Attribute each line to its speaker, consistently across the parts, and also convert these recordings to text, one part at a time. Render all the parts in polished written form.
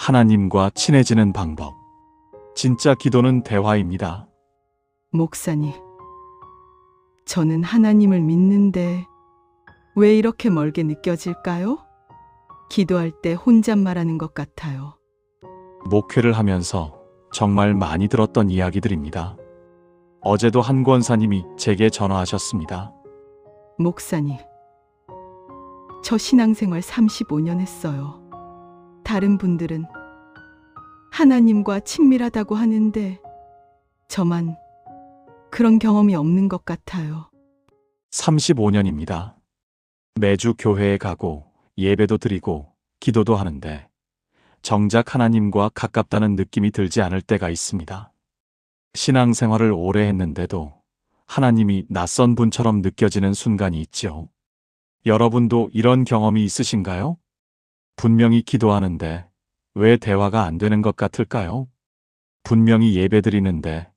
Speaker 1: 하나님과 친해지는 방법. 진짜 기도는 대화입니다.
Speaker 2: 목사님, 저는 하나님을 믿는데 왜 이렇게 멀게 느껴질까요? 기도할 때 혼잣말하는 것 같아요.
Speaker 1: 목회를 하면서 정말 많이 들었던 이야기들입니다. 어제도 한 권사님이 제게 전화하셨습니다.
Speaker 2: 목사님, 저 신앙생활 35년 했어요. 다른 분들은 하나님과 친밀하다고 하는데 저만 그런 경험이 없는 것 같아요.
Speaker 1: 35년입니다. 매주 교회에 가고 예배도 드리고 기도도 하는데 정작 하나님과 가깝다는 느낌이 들지 않을 때가 있습니다. 신앙생활을 오래 했는데도 하나님이 낯선 분처럼 느껴지는 순간이 있죠. 여러분도 이런 경험이 있으신가요? 분명히 기도하는데 왜 대화가 안 되는 것 같을까요? 분명히 예배드리는데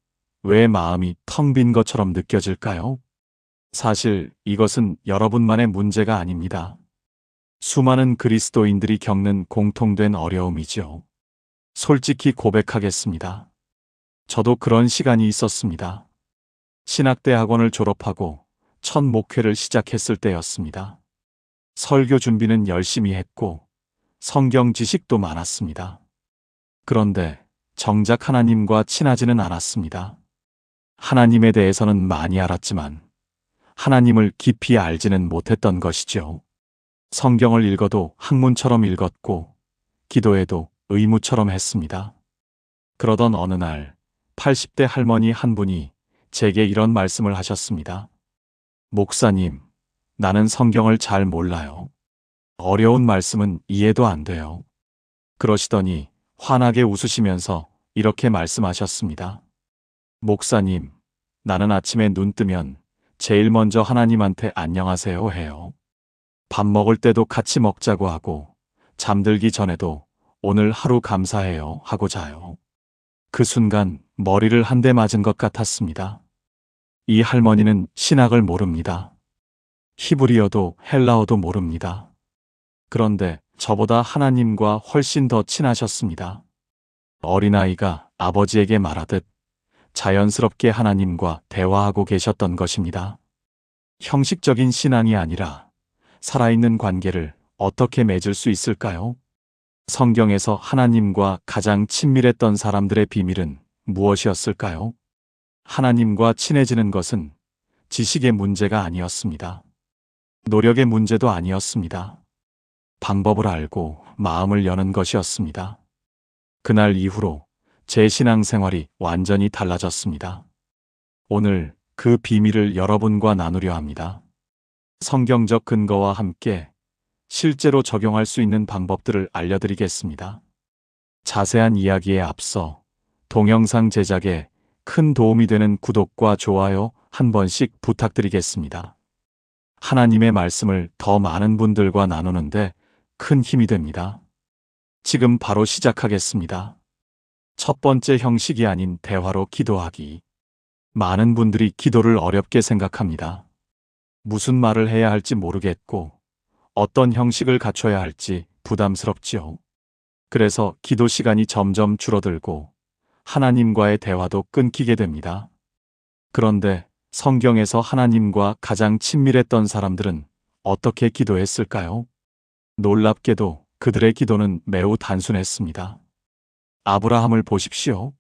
Speaker 1: 왜 마음이 텅 빈 것처럼 느껴질까요? 사실 이것은 여러분만의 문제가 아닙니다. 수많은 그리스도인들이 겪는 공통된 어려움이죠. 솔직히 고백하겠습니다. 저도 그런 시간이 있었습니다. 신학대학원을 졸업하고 첫 목회를 시작했을 때였습니다. 설교 준비는 열심히 했고 성경 지식도 많았습니다. 그런데 정작 하나님과 친하지는 않았습니다. 하나님에 대해서는 많이 알았지만 하나님을 깊이 알지는 못했던 것이죠. 성경을 읽어도 학문처럼 읽었고 기도해도 의무처럼 했습니다. 그러던 어느 날 80대 할머니 한 분이 제게 이런 말씀을 하셨습니다. 목사님, 나는 성경을 잘 몰라요. 어려운 말씀은 이해도 안 돼요. 그러시더니 환하게 웃으시면서 이렇게 말씀하셨습니다. 목사님, 나는 아침에 눈 뜨면 제일 먼저 하나님한테 안녕하세요 해요. 밥 먹을 때도 같이 먹자고 하고 잠들기 전에도 오늘 하루 감사해요 하고 자요. 그 순간 머리를 한 대 맞은 것 같았습니다. 이 할머니는 신학을 모릅니다. 히브리어도 헬라어도 모릅니다. 그런데 저보다 하나님과 훨씬 더 친하셨습니다. 어린아이가 아버지에게 말하듯 자연스럽게 하나님과 대화하고 계셨던 것입니다. 형식적인 신앙이 아니라 살아있는 관계를 어떻게 맺을 수 있을까요? 성경에서 하나님과 가장 친밀했던 사람들의 비밀은 무엇이었을까요? 하나님과 친해지는 것은 지식의 문제가 아니었습니다. 노력의 문제도 아니었습니다. 방법을 알고 마음을 여는 것이었습니다. 그날 이후로 제 신앙생활이 완전히 달라졌습니다. 오늘 그 비밀을 여러분과 나누려 합니다. 성경적 근거와 함께 실제로 적용할 수 있는 방법들을 알려드리겠습니다. 자세한 이야기에 앞서 동영상 제작에 큰 도움이 되는 구독과 좋아요 한 번씩 부탁드리겠습니다. 하나님의 말씀을 더 많은 분들과 나누는데 큰 힘이 됩니다. 지금 바로 시작하겠습니다. 첫 번째 형식이 아닌 대화로 기도하기. 많은 분들이 기도를 어렵게 생각합니다. 무슨 말을 해야 할지 모르겠고 어떤 형식을 갖춰야 할지 부담스럽지요. 그래서 기도 시간이 점점 줄어들고 하나님과의 대화도 끊기게 됩니다. 그런데 성경에서 하나님과 가장 친밀했던 사람들은 어떻게 기도했을까요? 놀랍게도 그들의 기도는 매우 단순했습니다. 아브라함을 보십시오.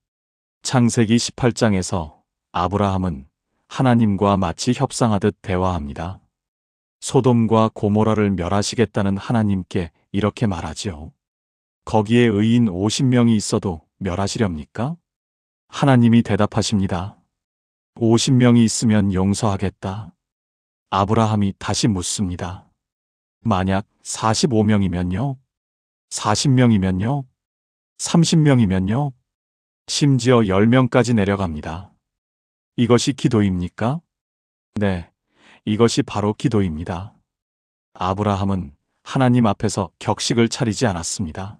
Speaker 1: 창세기 18장에서 아브라함은 하나님과 마치 협상하듯 대화합니다. 소돔과 고모라를 멸하시겠다는 하나님께 이렇게 말하지요. 거기에 의인 50명이 있어도 멸하시렵니까? 하나님이 대답하십니다. 50명이 있으면 용서하겠다. 아브라함이 다시 묻습니다. 만약 45명이면요? 40명이면요? 30명이면요? 심지어 10명까지 내려갑니다. 이것이 기도입니까? 네, 이것이 바로 기도입니다. 아브라함은 하나님 앞에서 격식을 차리지 않았습니다.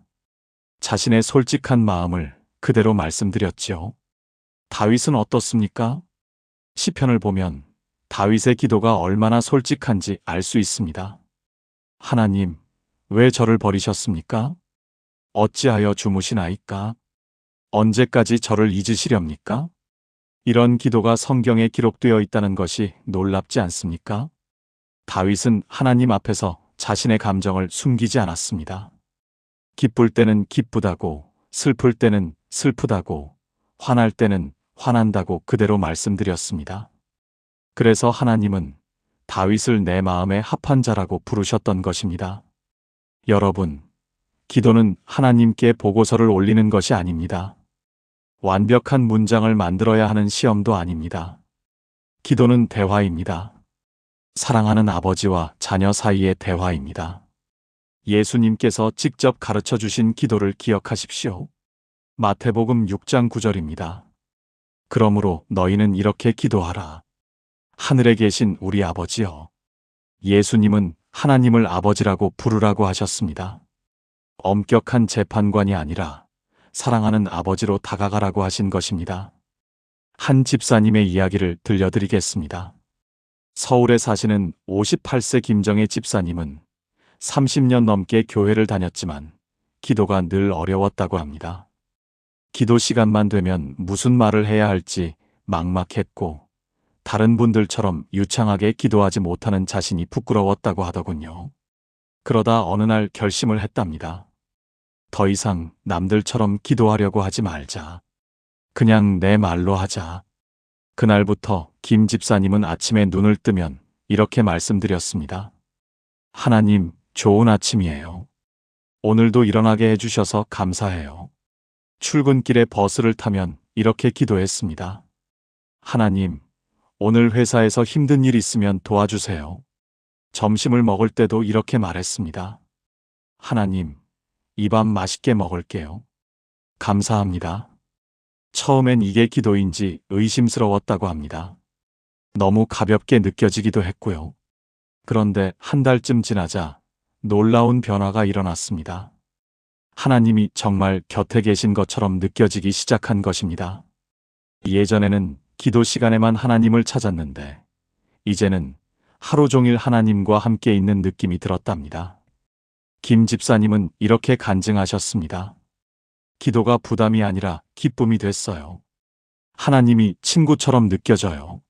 Speaker 1: 자신의 솔직한 마음을 그대로 말씀드렸지요. 다윗은 어떻습니까? 시편을 보면 다윗의 기도가 얼마나 솔직한지 알 수 있습니다. 하나님, 왜 저를 버리셨습니까? 어찌하여 주무시나이까? 언제까지 저를 잊으시렵니까? 이런 기도가 성경에 기록되어 있다는 것이 놀랍지 않습니까? 다윗은 하나님 앞에서 자신의 감정을 숨기지 않았습니다. 기쁠 때는 기쁘다고, 슬플 때는 슬프다고, 화날 때는 화난다고 그대로 말씀드렸습니다. 그래서 하나님은 다윗을 내 마음에 합한 자라고 부르셨던 것입니다. 여러분, 기도는 하나님께 보고서를 올리는 것이 아닙니다. 완벽한 문장을 만들어야 하는 시험도 아닙니다. 기도는 대화입니다. 사랑하는 아버지와 자녀 사이의 대화입니다. 예수님께서 직접 가르쳐 주신 기도를 기억하십시오. 마태복음 6장 9절입니다. 그러므로 너희는 이렇게 기도하라. 하늘에 계신 우리 아버지여. 예수님은 하나님을 아버지라고 부르라고 하셨습니다. 엄격한 재판관이 아니라 사랑하는 아버지로 다가가라고 하신 것입니다. 한 집사님의 이야기를 들려드리겠습니다. 서울에 사시는 58세 김정혜 집사님은 30년 넘게 교회를 다녔지만 기도가 늘 어려웠다고 합니다. 기도 시간만 되면 무슨 말을 해야 할지 막막했고 다른 분들처럼 유창하게 기도하지 못하는 자신이 부끄러웠다고 하더군요. 그러다 어느 날 결심을 했답니다. 더 이상 남들처럼 기도하려고 하지 말자. 그냥 내 말로 하자. 그날부터 김 집사님은 아침에 눈을 뜨면 이렇게 말씀드렸습니다. 하나님, 좋은 아침이에요. 오늘도 일어나게 해주셔서 감사해요. 출근길에 버스를 타면 이렇게 기도했습니다. 하나님, 오늘 회사에서 힘든 일 있으면 도와주세요. 점심을 먹을 때도 이렇게 말했습니다. 하나님, 이 밤 맛있게 먹을게요. 감사합니다. 처음엔 이게 기도인지 의심스러웠다고 합니다. 너무 가볍게 느껴지기도 했고요. 그런데 한 달쯤 지나자 놀라운 변화가 일어났습니다. 하나님이 정말 곁에 계신 것처럼 느껴지기 시작한 것입니다. 예전에는 기도 시간에만 하나님을 찾았는데 이제는 하루 종일 하나님과 함께 있는 느낌이 들었답니다. 김 집사님은 이렇게 간증하셨습니다. 기도가 부담이 아니라 기쁨이 됐어요. 하나님이 친구처럼 느껴져요.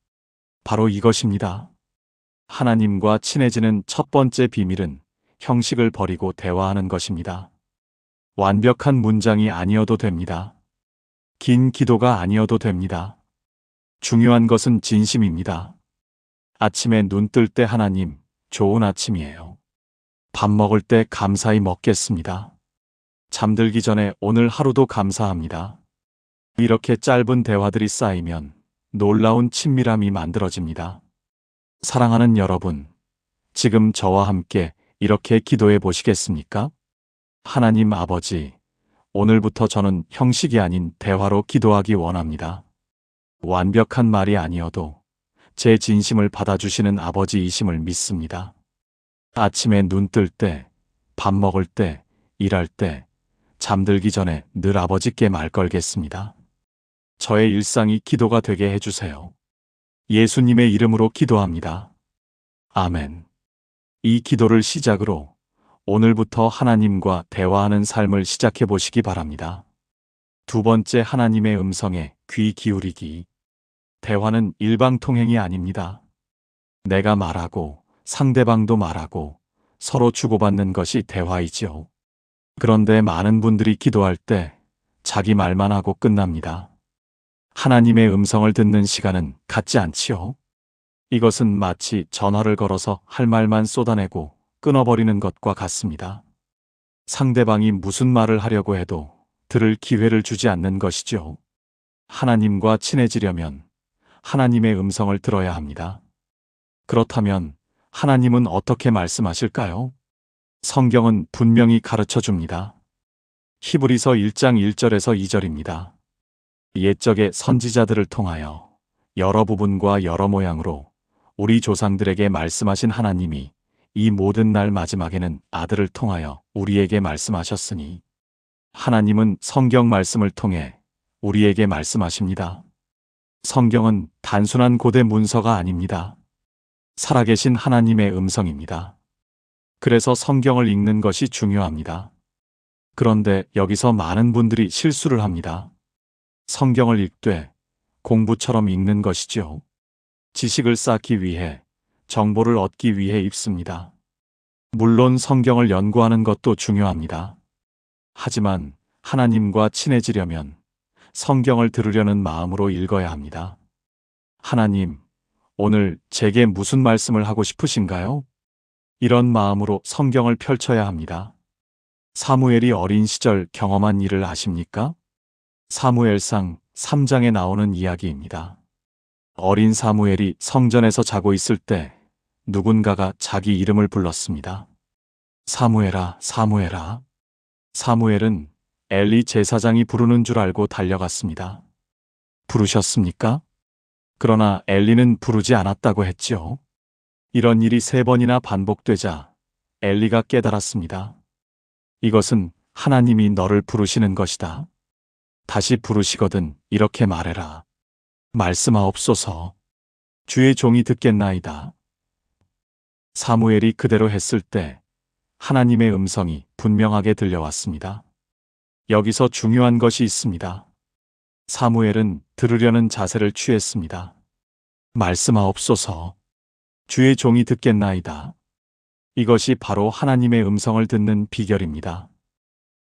Speaker 1: 바로 이것입니다. 하나님과 친해지는 첫 번째 비밀은 형식을 버리고 대화하는 것입니다. 완벽한 문장이 아니어도 됩니다. 긴 기도가 아니어도 됩니다. 중요한 것은 진심입니다. 아침에 눈 뜰 때 하나님, 좋은 아침이에요. 밥 먹을 때 감사히 먹겠습니다. 잠들기 전에 오늘 하루도 감사합니다. 이렇게 짧은 대화들이 쌓이면 놀라운 친밀함이 만들어집니다. 사랑하는 여러분, 지금 저와 함께 이렇게 기도해 보시겠습니까? 하나님 아버지, 오늘부터 저는 형식이 아닌 대화로 기도하기 원합니다. 완벽한 말이 아니어도 제 진심을 받아주시는 아버지이심을 믿습니다. 아침에 눈 뜰 때, 밥 먹을 때, 일할 때, 잠들기 전에 늘 아버지께 말 걸겠습니다. 저의 일상이 기도가 되게 해주세요. 예수님의 이름으로 기도합니다. 아멘. 이 기도를 시작으로 오늘부터 하나님과 대화하는 삶을 시작해 보시기 바랍니다. 두 번째, 하나님의 음성에 귀 기울이기. 대화는 일방통행이 아닙니다. 내가 말하고 상대방도 말하고 서로 주고받는 것이 대화이지요. 그런데 많은 분들이 기도할 때 자기 말만 하고 끝납니다. 하나님의 음성을 듣는 시간은 갖지 않지요. 이것은 마치 전화를 걸어서 할 말만 쏟아내고 끊어버리는 것과 같습니다. 상대방이 무슨 말을 하려고 해도 들을 기회를 주지 않는 것이죠. 하나님과 친해지려면 하나님의 음성을 들어야 합니다. 그렇다면 하나님은 어떻게 말씀하실까요? 성경은 분명히 가르쳐 줍니다. 히브리서 1장 1절에서 2절입니다. 옛적의 선지자들을 통하여 여러 부분과 여러 모양으로 우리 조상들에게 말씀하신 하나님이 이 모든 날 마지막에는 아들을 통하여 우리에게 말씀하셨으니, 하나님은 성경 말씀을 통해 우리에게 말씀하십니다. 성경은 단순한 고대 문서가 아닙니다. 살아계신 하나님의 음성입니다. 그래서 성경을 읽는 것이 중요합니다. 그런데 여기서 많은 분들이 실수를 합니다. 성경을 읽되 공부처럼 읽는 것이죠. 지식을 쌓기 위해, 정보를 얻기 위해 읽습니다. 물론 성경을 연구하는 것도 중요합니다. 하지만 하나님과 친해지려면 성경을 들으려는 마음으로 읽어야 합니다. 하나님, 오늘 제게 무슨 말씀을 하고 싶으신가요? 이런 마음으로 성경을 펼쳐야 합니다. 사무엘이 어린 시절 경험한 일을 아십니까? 사무엘상 3장에 나오는 이야기입니다. 어린 사무엘이 성전에서 자고 있을 때 누군가가 자기 이름을 불렀습니다. 사무엘아, 사무엘아. 사무엘은 엘리 제사장이 부르는 줄 알고 달려갔습니다. 부르셨습니까? 그러나 엘리는 부르지 않았다고 했지요. 이런 일이 3번이나 반복되자 엘리가 깨달았습니다. 이것은 하나님이 너를 부르시는 것이다. 다시 부르시거든 이렇게 말해라. 말씀하옵소서. 주의 종이 듣겠나이다. 사무엘이 그대로 했을 때 하나님의 음성이 분명하게 들려왔습니다. 여기서 중요한 것이 있습니다. 사무엘은 들으려는 자세를 취했습니다. 말씀하옵소서. 주의 종이 듣겠나이다. 이것이 바로 하나님의 음성을 듣는 비결입니다.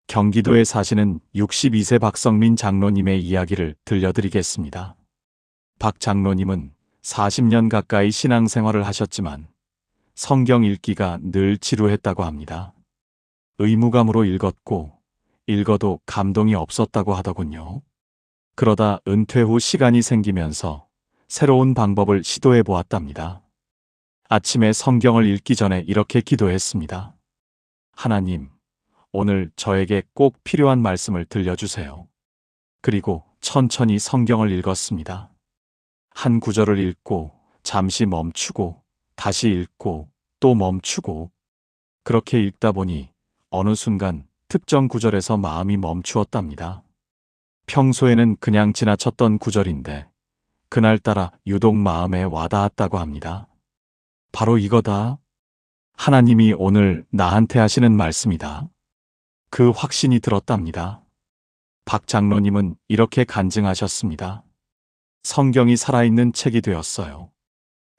Speaker 1: 경기도에 사시는 62세 박성민 장로님의 이야기를 들려드리겠습니다. 박 장로님은 40년 가까이 신앙생활을 하셨지만 성경 읽기가 늘 지루했다고 합니다. 의무감으로 읽었고 읽어도 감동이 없었다고 하더군요. 그러다 은퇴 후 시간이 생기면서 새로운 방법을 시도해 보았답니다. 아침에 성경을 읽기 전에 이렇게 기도했습니다. 하나님, 오늘 저에게 꼭 필요한 말씀을 들려주세요. 그리고 천천히 성경을 읽었습니다. 한 구절을 읽고 잠시 멈추고 다시 읽고 또 멈추고 그렇게 읽다 보니 어느 순간 특정 구절에서 마음이 멈추었답니다. 평소에는 그냥 지나쳤던 구절인데 그날따라 유독 마음에 와닿았다고 합니다. 바로 이거다. 하나님이 오늘 나한테 하시는 말씀이다. 그 확신이 들었답니다. 박 장로님은 이렇게 간증하셨습니다. 성경이 살아있는 책이 되었어요.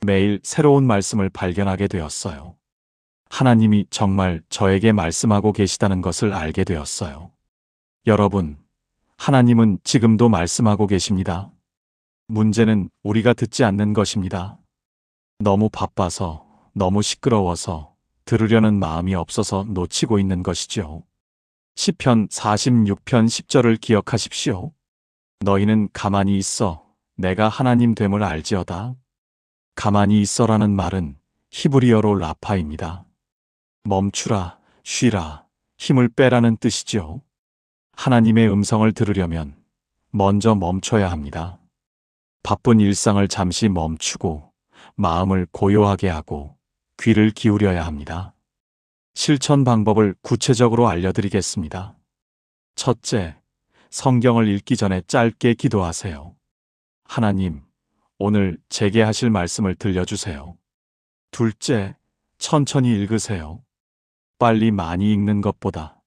Speaker 1: 매일 새로운 말씀을 발견하게 되었어요. 하나님이 정말 저에게 말씀하고 계시다는 것을 알게 되었어요. 여러분, 하나님은 지금도 말씀하고 계십니다. 문제는 우리가 듣지 않는 것입니다. 너무 바빠서, 너무 시끄러워서, 들으려는 마음이 없어서 놓치고 있는 것이죠. 시편 46편 10절을 기억하십시오. 너희는 가만히 있어 내가 하나님 됨을 알지어다. 가만히 있어라는 말은 히브리어로 라파입니다. 멈추라, 쉬라, 힘을 빼라는 뜻이죠. 하나님의 음성을 들으려면 먼저 멈춰야 합니다. 바쁜 일상을 잠시 멈추고 마음을 고요하게 하고 귀를 기울여야 합니다. 실천 방법을 구체적으로 알려드리겠습니다. 첫째, 성경을 읽기 전에 짧게 기도하세요. 하나님, 오늘 제게 하실 말씀을 들려주세요. 둘째, 천천히 읽으세요. 빨리 많이 읽는 것보다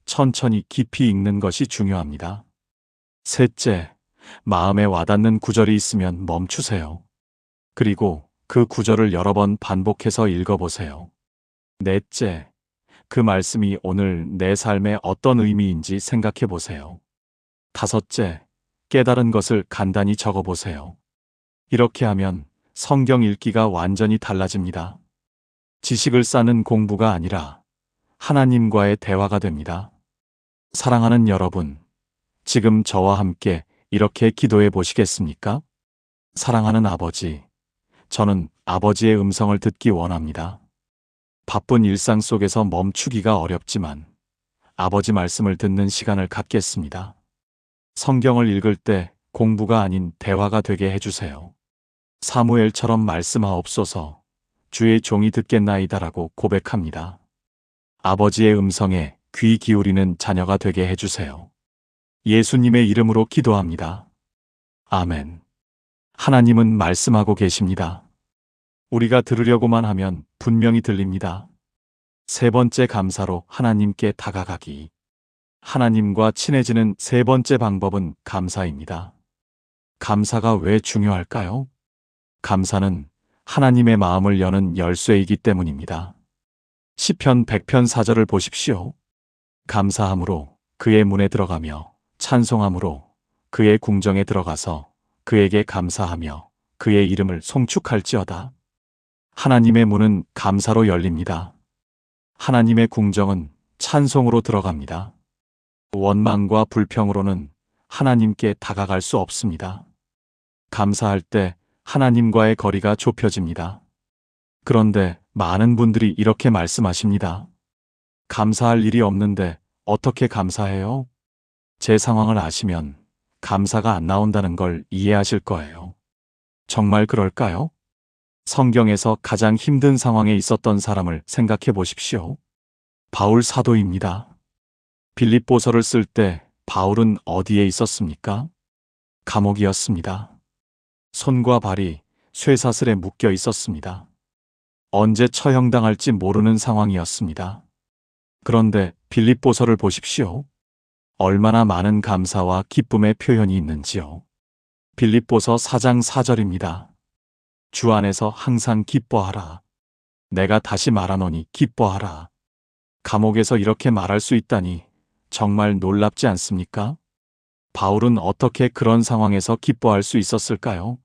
Speaker 1: 천천히 깊이 읽는 것이 중요합니다. 셋째, 마음에 와닿는 구절이 있으면 멈추세요. 그리고 그 구절을 여러 번 반복해서 읽어보세요. 넷째, 그 말씀이 오늘 내 삶에 어떤 의미인지 생각해 보세요. 다섯째, 깨달은 것을 간단히 적어 보세요. 이렇게 하면 성경 읽기가 완전히 달라집니다. 지식을 쌓는 공부가 아니라 하나님과의 대화가 됩니다. 사랑하는 여러분, 지금 저와 함께 이렇게 기도해 보시겠습니까? 사랑하는 아버지, 저는 아버지의 음성을 듣기 원합니다. 바쁜 일상 속에서 멈추기가 어렵지만 아버지 말씀을 듣는 시간을 갖겠습니다. 성경을 읽을 때 공부가 아닌 대화가 되게 해주세요. 사무엘처럼 말씀하옵소서. 주의 종이 듣겠나이다라고 고백합니다. 아버지의 음성에 귀 기울이는 자녀가 되게 해주세요. 예수님의 이름으로 기도합니다. 아멘. 하나님은 말씀하고 계십니다. 우리가 들으려고만 하면 분명히 들립니다. 세 번째 감사로 하나님께 다가가기. 하나님과 친해지는 세 번째 방법은 감사입니다. 감사가 왜 중요할까요? 감사는 하나님의 마음을 여는 열쇠이기 때문입니다. 시편 100편 4절을 보십시오. 감사함으로 그의 문에 들어가며 찬송함으로 그의 궁정에 들어가서 그에게 감사하며 그의 이름을 송축할지어다. 하나님의 문은 감사로 열립니다. 하나님의 궁정은 찬송으로 들어갑니다. 원망과 불평으로는 하나님께 다가갈 수 없습니다. 감사할 때 하나님과의 거리가 좁혀집니다. 그런데 많은 분들이 이렇게 말씀하십니다. 감사할 일이 없는데 어떻게 감사해요? 제 상황을 아시면 감사가 안 나온다는 걸 이해하실 거예요. 정말 그럴까요? 성경에서 가장 힘든 상황에 있었던 사람을 생각해 보십시오. 바울 사도입니다. 빌립보서를 쓸 때 바울은 어디에 있었습니까? 감옥이었습니다. 손과 발이 쇠사슬에 묶여 있었습니다. 언제 처형당할지 모르는 상황이었습니다. 그런데 빌립보서를 보십시오. 얼마나 많은 감사와 기쁨의 표현이 있는지요. 빌립보서 4장 4절입니다. 주 안에서 항상 기뻐하라. 내가 다시 말하노니 기뻐하라. 감옥에서 이렇게 말할 수 있다니 정말 놀랍지 않습니까? 바울은 어떻게 그런 상황에서 기뻐할 수 있었을까요?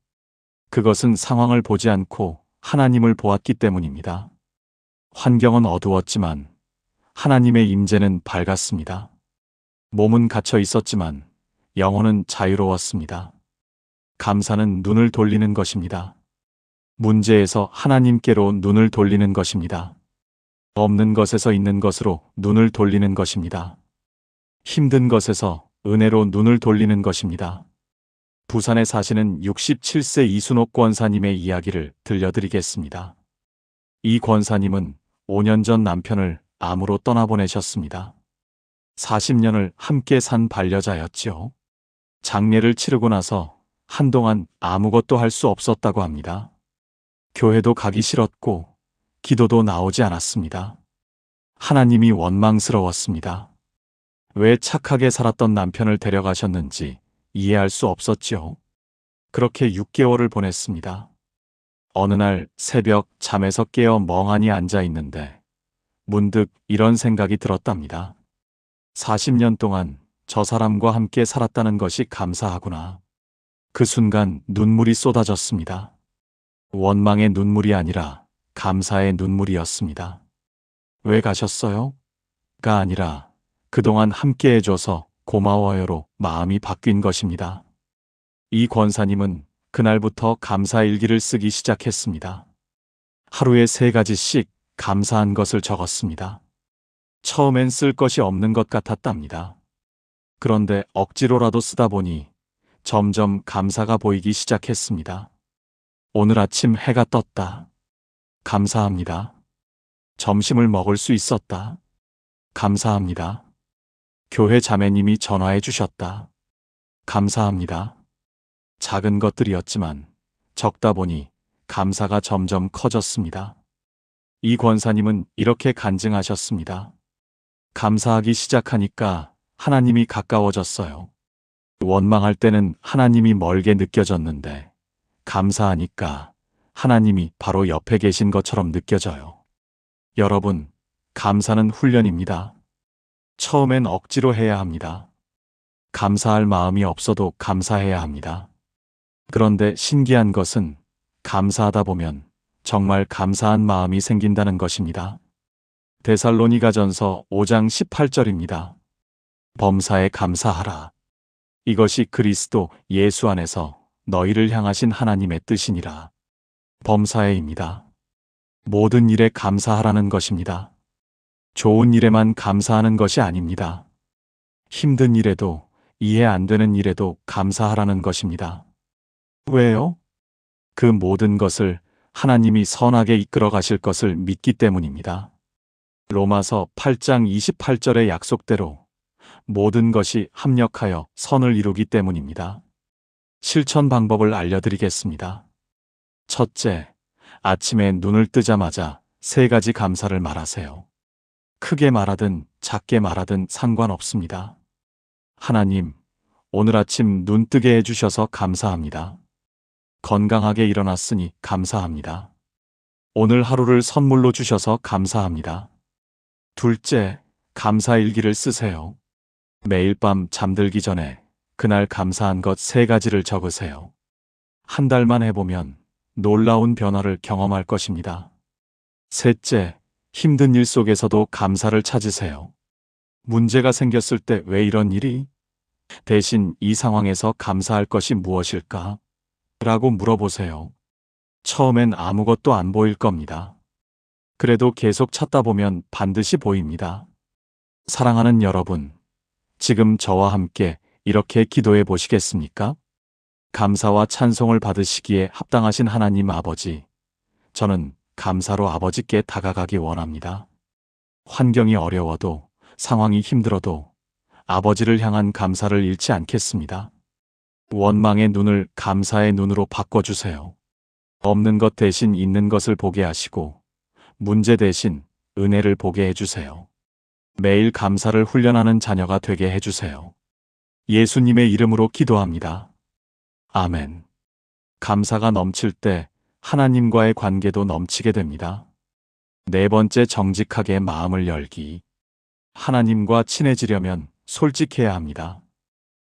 Speaker 1: 그것은 상황을 보지 않고 하나님을 보았기 때문입니다. 환경은 어두웠지만 하나님의 임재는 밝았습니다. 몸은 갇혀 있었지만 영혼은 자유로웠습니다. 감사는 눈을 돌리는 것입니다. 문제에서 하나님께로 눈을 돌리는 것입니다. 없는 것에서 있는 것으로 눈을 돌리는 것입니다. 힘든 것에서 은혜로 눈을 돌리는 것입니다. 부산에 사시는 67세 이순옥 권사님의 이야기를 들려드리겠습니다. 이 권사님은 5년 전 남편을 암으로 떠나보내셨습니다. 40년을 함께 산 반려자였지요. 장례를 치르고 나서 한동안 아무것도 할 수 없었다고 합니다. 교회도 가기 싫었고 기도도 나오지 않았습니다. 하나님이 원망스러웠습니다. 왜 착하게 살았던 남편을 데려가셨는지 이해할 수 없었지요. 그렇게 6개월을 보냈습니다. 어느 날 새벽 잠에서 깨어 멍하니 앉아 있는데 문득 이런 생각이 들었답니다. 40년 동안 저 사람과 함께 살았다는 것이 감사하구나. 그 순간 눈물이 쏟아졌습니다. 원망의 눈물이 아니라 감사의 눈물이었습니다. 왜 가셨어요? 가 아니라 그동안 함께 해줘서 고마워요로 마음이 바뀐 것입니다. 이 권사님은 그날부터 감사 일기를 쓰기 시작했습니다. 하루에 3가지씩 감사한 것을 적었습니다. 처음엔 쓸 것이 없는 것 같았답니다. 그런데 억지로라도 쓰다 보니 점점 감사가 보이기 시작했습니다. 오늘 아침 해가 떴다. 감사합니다. 점심을 먹을 수 있었다. 감사합니다. 교회 자매님이 전화해 주셨다. 감사합니다. 작은 것들이었지만 적다 보니 감사가 점점 커졌습니다. 이 권사님은 이렇게 간증하셨습니다. 감사하기 시작하니까 하나님이 가까워졌어요. 원망할 때는 하나님이 멀게 느껴졌는데 감사하니까 하나님이 바로 옆에 계신 것처럼 느껴져요. 여러분, 감사는 훈련입니다. 처음엔 억지로 해야 합니다. 감사할 마음이 없어도 감사해야 합니다. 그런데 신기한 것은 감사하다 보면 정말 감사한 마음이 생긴다는 것입니다. 데살로니가전서 5장 18절입니다. 범사에 감사하라. 이것이 그리스도 예수 안에서 너희를 향하신 하나님의 뜻이니라. 범사에입니다. 모든 일에 감사하라는 것입니다. 좋은 일에만 감사하는 것이 아닙니다. 힘든 일에도 이해 안 되는 일에도 감사하라는 것입니다. 왜요? 그 모든 것을 하나님이 선하게 이끌어 가실 것을 믿기 때문입니다. 로마서 8장 28절의 약속대로 모든 것이 합력하여 선을 이루기 때문입니다. 실천 방법을 알려드리겠습니다. 첫째, 아침에 눈을 뜨자마자 3가지 감사를 말하세요. 크게 말하든 작게 말하든 상관없습니다. 하나님, 오늘 아침 눈 뜨게 해주셔서 감사합니다. 건강하게 일어났으니 감사합니다. 오늘 하루를 선물로 주셔서 감사합니다. 둘째, 감사일기를 쓰세요. 매일 밤 잠들기 전에 그날 감사한 것 3가지를 적으세요. 한 달만 해보면 놀라운 변화를 경험할 것입니다. 셋째, 힘든 일 속에서도 감사를 찾으세요. 문제가 생겼을 때 왜 이런 일이? 대신 이 상황에서 감사할 것이 무엇일까? 라고 물어보세요. 처음엔 아무것도 안 보일 겁니다. 그래도 계속 찾다 보면 반드시 보입니다. 사랑하는 여러분, 지금 저와 함께 이렇게 기도해 보시겠습니까? 감사와 찬송을 받으시기에 합당하신 하나님 아버지, 저는 감사로 아버지께 다가가기 원합니다. 환경이 어려워도, 상황이 힘들어도 아버지를 향한 감사를 잃지 않겠습니다. 원망의 눈을 감사의 눈으로 바꿔주세요. 없는 것 대신 있는 것을 보게 하시고, 문제 대신 은혜를 보게 해주세요. 매일 감사를 훈련하는 자녀가 되게 해주세요. 예수님의 이름으로 기도합니다. 아멘. 감사가 넘칠 때 하나님과의 관계도 넘치게 됩니다. 4번째, 정직하게 마음을 열기. 하나님과 친해지려면 솔직해야 합니다.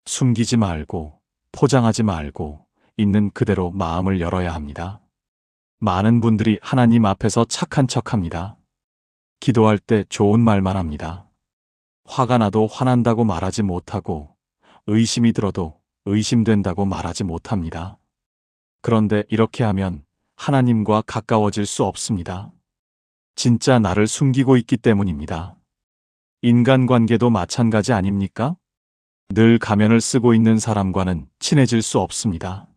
Speaker 1: 숨기지 말고, 포장하지 말고, 있는 그대로 마음을 열어야 합니다. 많은 분들이 하나님 앞에서 착한 척합니다. 기도할 때 좋은 말만 합니다. 화가 나도 화난다고 말하지 못하고, 의심이 들어도 의심된다고 말하지 못합니다. 그런데 이렇게 하면 하나님과 가까워질 수 없습니다. 진짜 나를 숨기고 있기 때문입니다. 인간관계도 마찬가지 아닙니까? 늘 가면을 쓰고 있는 사람과는 친해질 수 없습니다.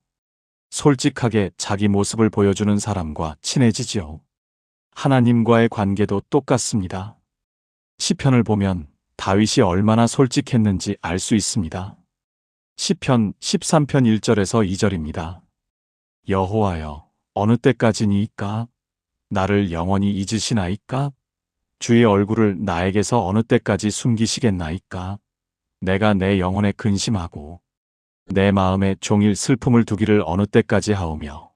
Speaker 1: 솔직하게 자기 모습을 보여주는 사람과 친해지지요. 하나님과의 관계도 똑같습니다. 시편을 보면 다윗이 얼마나 솔직했는지 알 수 있습니다. 시편 13편 1절에서 2절입니다. 여호와여, 어느 때까지니이까? 나를 영원히 잊으시나이까? 주의 얼굴을 나에게서 어느 때까지 숨기시겠나이까? 내가 내 영혼에 근심하고 내 마음에 종일 슬픔을 두기를 어느 때까지 하오며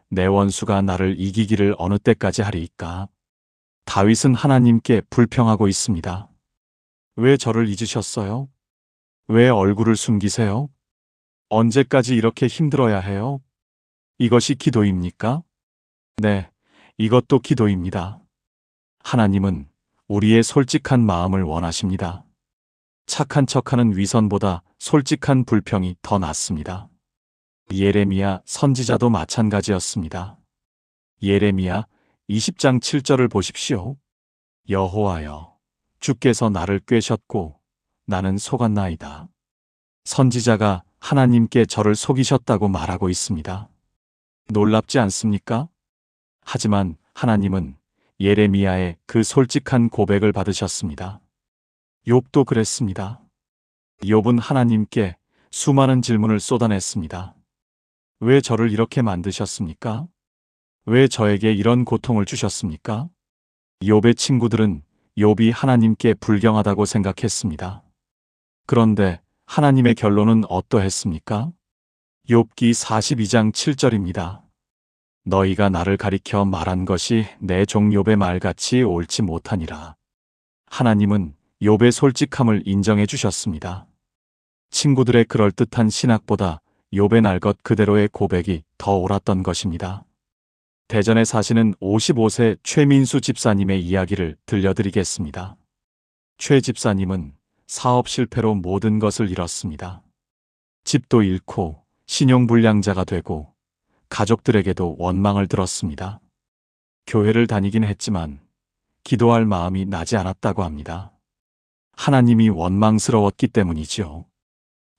Speaker 1: 내 원수가 나를 이기기를 어느 때까지 하리이까? 다윗은 하나님께 불평하고 있습니다. 왜 저를 잊으셨어요? 왜 얼굴을 숨기세요? 언제까지 이렇게 힘들어야 해요? 이것이 기도입니까? 네, 이것도 기도입니다. 하나님은 우리의 솔직한 마음을 원하십니다. 착한 척하는 위선보다 솔직한 불평이 더 낫습니다. 예레미야 선지자도 마찬가지였습니다. 예레미야 20장 7절을 보십시오. 여호와여, 주께서 나를 꿰셨고 나는 속았나이다. 선지자가 하나님께 저를 속이셨다고 말하고 있습니다. 놀랍지 않습니까? 하지만 하나님은 예레미야의 그 솔직한 고백을 받으셨습니다. 욥도 그랬습니다. 욥은 하나님께 수많은 질문을 쏟아냈습니다. 왜 저를 이렇게 만드셨습니까? 왜 저에게 이런 고통을 주셨습니까? 욥의 친구들은 욥이 하나님께 불경하다고 생각했습니다. 그런데 하나님의 결론은 어떠했습니까? 욥기 42장 7절입니다. 너희가 나를 가리켜 말한 것이 내 종 욥의 말같이 옳지 못하니라. 하나님은 욥의 솔직함을 인정해 주셨습니다. 친구들의 그럴듯한 신학보다 욥의 날 것 그대로의 고백이 더 옳았던 것입니다. 대전에 사시는 55세 최민수 집사님의 이야기를 들려드리겠습니다. 최 집사님은 사업 실패로 모든 것을 잃었습니다. 집도 잃고 신용불량자가 되고 가족들에게도 원망을 들었습니다. 교회를 다니긴 했지만 기도할 마음이 나지 않았다고 합니다. 하나님이 원망스러웠기 때문이지요.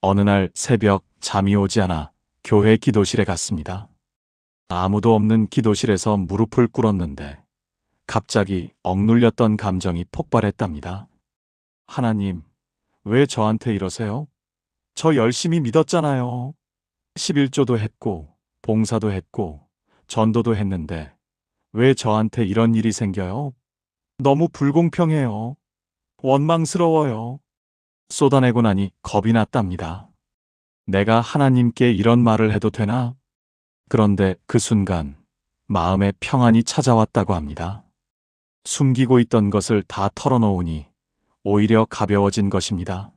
Speaker 1: 어느 날 새벽 잠이 오지 않아 교회 기도실에 갔습니다. 아무도 없는 기도실에서 무릎을 꿇었는데 갑자기 억눌렸던 감정이 폭발했답니다. 하나님, 왜 저한테 이러세요? 저 열심히 믿었잖아요. 11조도 했고 봉사도 했고 전도도 했는데 왜 저한테 이런 일이 생겨요? 너무 불공평해요. 원망스러워요. 쏟아내고 나니 겁이 났답니다. 내가 하나님께 이런 말을 해도 되나? 그런데 그 순간 마음에 평안이 찾아왔다고 합니다. 숨기고 있던 것을 다 털어놓으니 오히려 가벼워진 것입니다.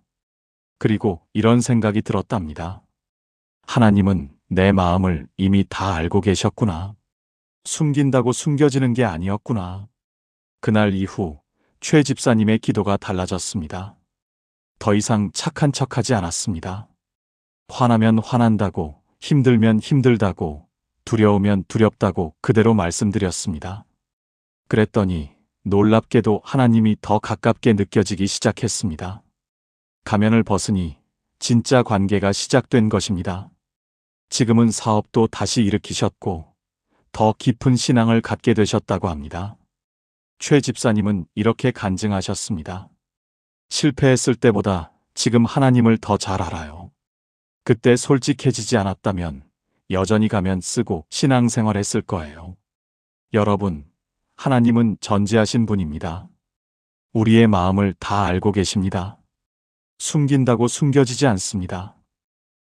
Speaker 1: 그리고 이런 생각이 들었답니다. 하나님은 내 마음을 이미 다 알고 계셨구나. 숨긴다고 숨겨지는 게 아니었구나. 그날 이후 최 집사님의 기도가 달라졌습니다. 더 이상 착한 척하지 않았습니다. 화나면 화난다고, 힘들면 힘들다고, 두려우면 두렵다고 그대로 말씀드렸습니다. 그랬더니 놀랍게도 하나님이 더 가깝게 느껴지기 시작했습니다. 가면을 벗으니 진짜 관계가 시작된 것입니다. 지금은 사업도 다시 일으키셨고 더 깊은 신앙을 갖게 되셨다고 합니다. 최 집사님은 이렇게 간증하셨습니다. 실패했을 때보다 지금 하나님을 더 잘 알아요. 그때 솔직해지지 않았다면 여전히 가면 쓰고 신앙생활 했을 거예요. 여러분, 하나님은 전지하신 분입니다. 우리의 마음을 다 알고 계십니다. 숨긴다고 숨겨지지 않습니다.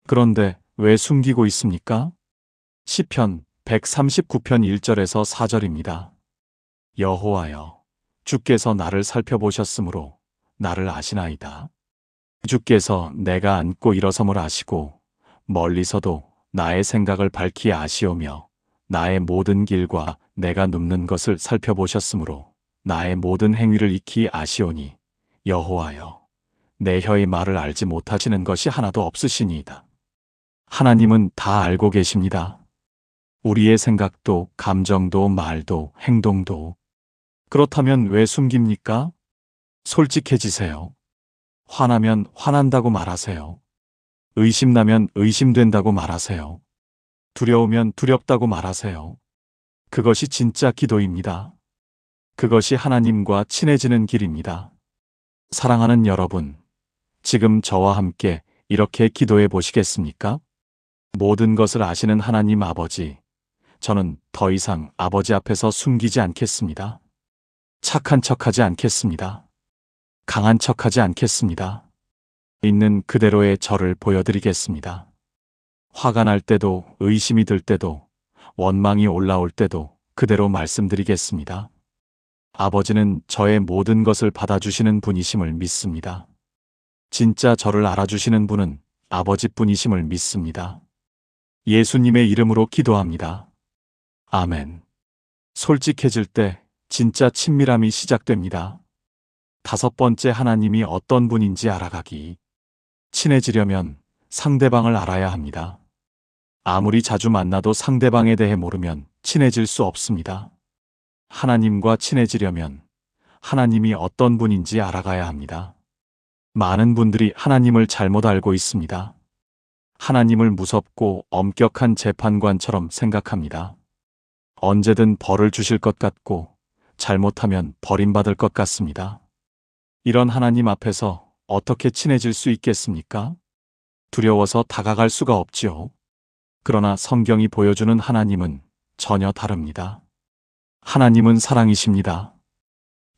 Speaker 1: 그런데 왜 숨기고 있습니까? 시편 139편 1절에서 4절입니다. 여호와여, 주께서 나를 살펴보셨으므로 나를 아시나이다. 주께서 내가 앉고 일어섬을 아시고 멀리서도 나의 생각을 밝히 아시오며 나의 모든 길과 내가 눕는 것을 살펴보셨으므로 나의 모든 행위를 익히 아시오니 여호와여, 내 혀의 말을 알지 못하시는 것이 하나도 없으시니이다. 하나님은 다 알고 계십니다. 우리의 생각도 감정도 말도 행동도. 그렇다면 왜 숨깁니까? 솔직해지세요. 화나면 화난다고 말하세요. 의심나면 의심된다고 말하세요. 두려우면 두렵다고 말하세요. 그것이 진짜 기도입니다. 그것이 하나님과 친해지는 길입니다. 사랑하는 여러분, 지금 저와 함께 이렇게 기도해 보시겠습니까? 모든 것을 아시는 하나님 아버지, 저는 더 이상 아버지 앞에서 숨기지 않겠습니다. 착한 척하지 않겠습니다. 강한 척하지 않겠습니다. 있는 그대로의 저를 보여드리겠습니다. 화가 날 때도, 의심이 들 때도, 원망이 올라올 때도 그대로 말씀드리겠습니다. 아버지는 저의 모든 것을 받아주시는 분이심을 믿습니다. 진짜 저를 알아주시는 분은 아버지뿐이심을 믿습니다. 예수님의 이름으로 기도합니다. 아멘. 솔직해질 때 진짜 친밀함이 시작됩니다. 5번째, 하나님이 어떤 분인지 알아가기. 친해지려면 상대방을 알아야 합니다. 아무리 자주 만나도 상대방에 대해 모르면 친해질 수 없습니다. 하나님과 친해지려면 하나님이 어떤 분인지 알아가야 합니다. 많은 분들이 하나님을 잘못 알고 있습니다. 하나님을 무섭고 엄격한 재판관처럼 생각합니다. 언제든 벌을 주실 것 같고 잘못하면 버림받을 것 같습니다. 이런 하나님 앞에서 어떻게 친해질 수 있겠습니까? 두려워서 다가갈 수가 없지요. 그러나 성경이 보여주는 하나님은 전혀 다릅니다. 하나님은 사랑이십니다.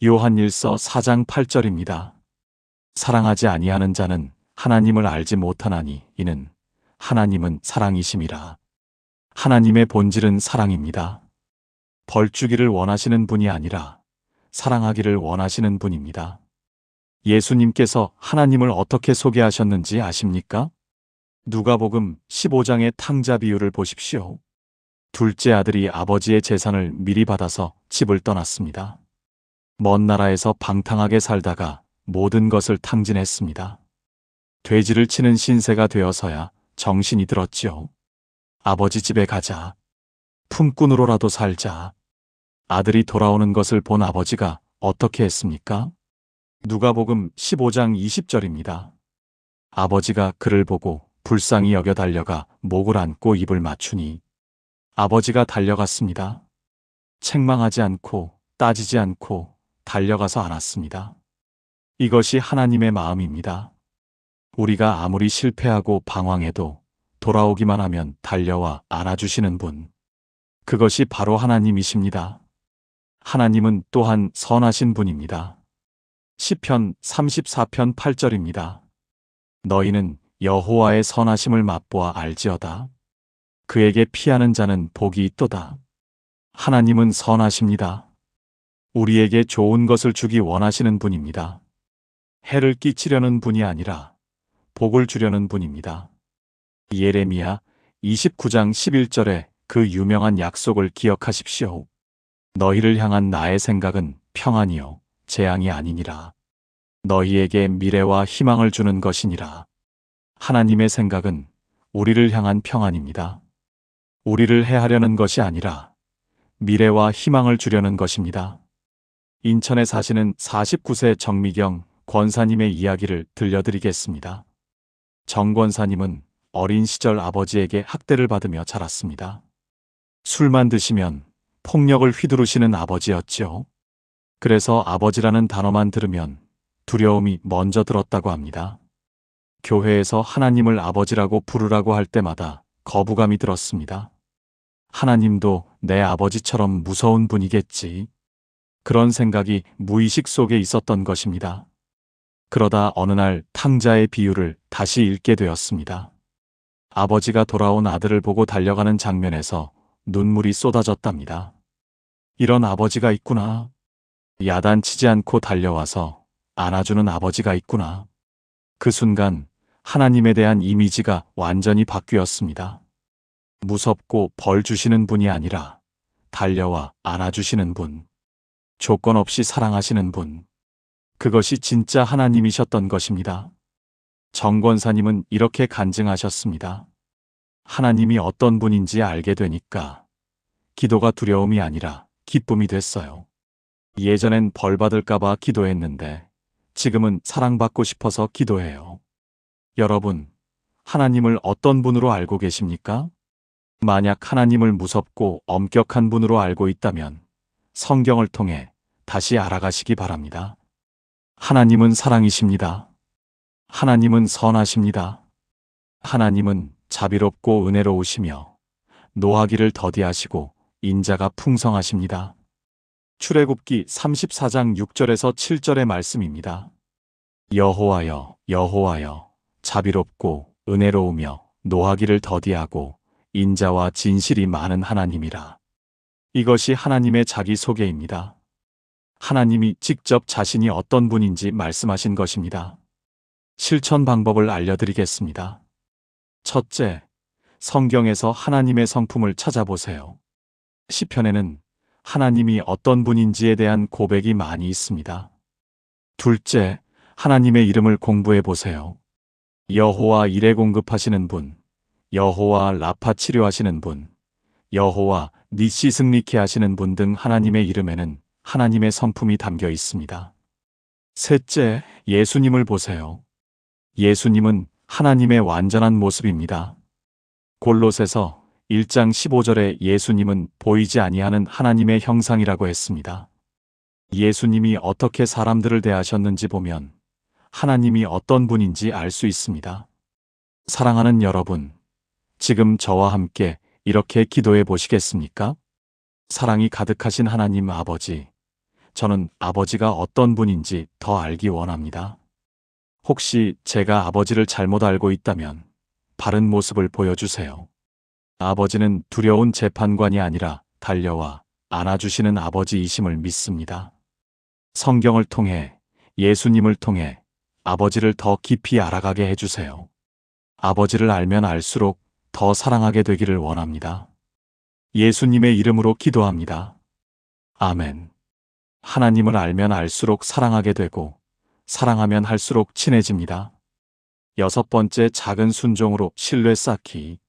Speaker 1: 요한일서 4장 8절입니다. 사랑하지 아니하는 자는 하나님을 알지 못하나니 이는 하나님은 사랑이심이라. 하나님의 본질은 사랑입니다. 벌주기를 원하시는 분이 아니라 사랑하기를 원하시는 분입니다. 예수님께서 하나님을 어떻게 소개하셨는지 아십니까? 누가복음 15장의 탕자 비유를 보십시오. 둘째 아들이 아버지의 재산을 미리 받아서 집을 떠났습니다. 먼 나라에서 방탕하게 살다가 모든 것을 탕진했습니다. 돼지를 치는 신세가 되어서야 정신이 들었지요. 아버지 집에 가자. 품꾼으로라도 살자. 아들이 돌아오는 것을 본 아버지가 어떻게 했습니까? 누가복음 15장 20절입니다. 아버지가 그를 보고 불쌍히 여겨 달려가 목을 안고 입을 맞추니 아버지가 달려갔습니다. 책망하지 않고 따지지 않고 달려가서 안았습니다. 이것이 하나님의 마음입니다. 우리가 아무리 실패하고 방황해도 돌아오기만 하면 달려와 안아주시는 분. 그것이 바로 하나님이십니다. 하나님은 또한 선하신 분입니다. 시편 34편 8절입니다. 너희는 여호와의 선하심을 맛보아 알지어다. 그에게 피하는 자는 복이 있도다. 하나님은 선하십니다. 우리에게 좋은 것을 주기 원하시는 분입니다. 해를 끼치려는 분이 아니라 복을 주려는 분입니다. 예레미야 29장 11절에 그 유명한 약속을 기억하십시오. 너희를 향한 나의 생각은 평안이요 재앙이 아니니라. 너희에게 미래와 희망을 주는 것이니라. 하나님의 생각은 우리를 향한 평안입니다. 우리를 해하려는 것이 아니라 미래와 희망을 주려는 것입니다. 인천에 사시는 49세 정미경 권사님의 이야기를 들려드리겠습니다. 정 권사님은 어린 시절 아버지에게 학대를 받으며 자랐습니다. 술만 드시면 폭력을 휘두르시는 아버지였죠. 그래서 아버지라는 단어만 들으면 두려움이 먼저 들었다고 합니다. 교회에서 하나님을 아버지라고 부르라고 할 때마다 거부감이 들었습니다. 하나님도 내 아버지처럼 무서운 분이겠지. 그런 생각이 무의식 속에 있었던 것입니다. 그러다 어느 날 탕자의 비유를 다시 읽게 되었습니다. 아버지가 돌아온 아들을 보고 달려가는 장면에서 눈물이 쏟아졌답니다. 이런 아버지가 있구나. 야단치지 않고 달려와서 안아주는 아버지가 있구나. 그 순간 하나님에 대한 이미지가 완전히 바뀌었습니다. 무섭고 벌 주시는 분이 아니라 달려와 안아주시는 분. 조건 없이 사랑하시는 분. 그것이 진짜 하나님이셨던 것입니다. 정 권사님은 이렇게 간증하셨습니다. 하나님이 어떤 분인지 알게 되니까 기도가 두려움이 아니라 기쁨이 됐어요. 예전엔 벌 받을까봐 기도했는데 지금은 사랑받고 싶어서 기도해요. 여러분, 하나님을 어떤 분으로 알고 계십니까? 만약 하나님을 무섭고 엄격한 분으로 알고 있다면 성경을 통해 다시 알아가시기 바랍니다. 하나님은 사랑이십니다. 하나님은 선하십니다. 하나님은 자비롭고 은혜로우시며 노하기를 더디하시고 인자가 풍성하십니다. 출애굽기 34장 6절에서 7절의 말씀입니다. 여호와여, 여호와여, 자비롭고 은혜로우며 노하기를 더디하고 인자와 진실이 많은 하나님이라. 이것이 하나님의 자기소개입니다. 하나님이 직접 자신이 어떤 분인지 말씀하신 것입니다. 실천 방법을 알려드리겠습니다. 첫째, 성경에서 하나님의 성품을 찾아보세요. 시편에는 하나님이 어떤 분인지에 대한 고백이 많이 있습니다. 둘째, 하나님의 이름을 공부해 보세요. 여호와 일에 공급하시는 분, 여호와 라파 치료하시는 분, 여호와 니시 승리케 하시는 분 등 하나님의 이름에는 하나님의 성품이 담겨 있습니다. 셋째, 예수님을 보세요. 예수님은 하나님의 완전한 모습입니다. 골로새서 1장 15절에 예수님은 보이지 아니하는 하나님의 형상이라고 했습니다. 예수님이 어떻게 사람들을 대하셨는지 보면 하나님이 어떤 분인지 알 수 있습니다. 사랑하는 여러분, 지금 저와 함께 이렇게 기도해 보시겠습니까? 사랑이 가득하신 하나님 아버지, 저는 아버지가 어떤 분인지 더 알기 원합니다. 혹시 제가 아버지를 잘못 알고 있다면 바른 모습을 보여주세요. 아버지는 두려운 재판관이 아니라 달려와 안아주시는 아버지이심을 믿습니다. 성경을 통해 예수님을 통해 아버지를 더 깊이 알아가게 해주세요. 아버지를 알면 알수록 더 사랑하게 되기를 원합니다. 예수님의 이름으로 기도합니다. 아멘. 하나님을 알면 알수록 사랑하게 되고 사랑하면 할수록 친해집니다. 여섯 번째, 작은 순종으로 신뢰 쌓기.